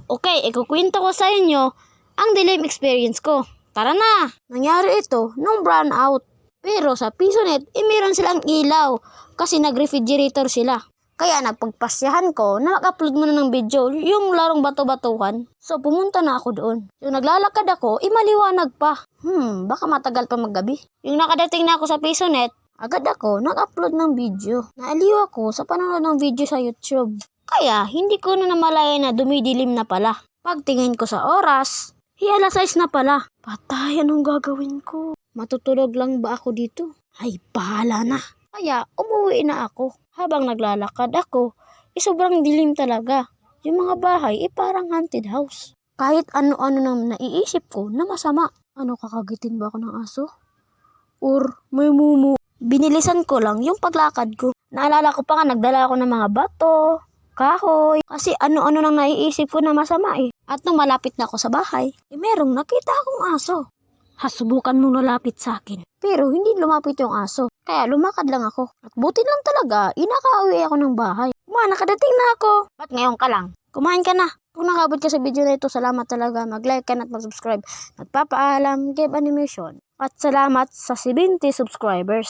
Okay, ikukwento ko sa inyo ang dilim experience ko. Tara na! Nangyari ito nung brown out. Pero sa Pisonet, meron silang ilaw kasi nag-refrigerator sila. Kaya nagpagpasyahan ko na mag-upload muna ng video yung larong bato-batuhan. So pumunta na ako doon. Yung naglalakad ako, maliwanag pa. Baka matagal pa maggabi. Yung nakadating na ako sa Pisonet, agad ako nag-upload ng video. Naaliw ako sa panonood ng video sa YouTube. Kaya hindi ko na namalaya na dumidilim na pala. Pagtingin ko sa oras, alas 6 na pala. Patay, anong gagawin ko? Matutulog lang ba ako dito? Ay, bahala na. Kaya umuwi na ako. Habang naglalakad ako, sobrang dilim talaga. Yung mga bahay, parang haunted house. Kahit ano-ano nang naiisip ko na masama. Ano, kakagitin ba ako ng aso? Or may mumu? Binilisan ko lang yung paglakad ko. Naalala ko pa nga, nagdala ako ng mga bato, kahoy. Kasi ano-ano nang naiisip ko na masama eh. At nung malapit na ako sa bahay, merong nakita akong aso. Subukan mong nalapit sa akin. Pero hindi lumapit yung aso. Kaya lumakad lang ako. At buti lang talaga, inakauwi ako ng bahay. Nakadating na ako. Ba't ngayon ka lang? Kumain ka na. Kung nakabot ka sa video na ito, salamat talaga. Mag-like ka na at mag-subscribe. Nagpapaalam, Kev Animation. At salamat sa 70 subscribers.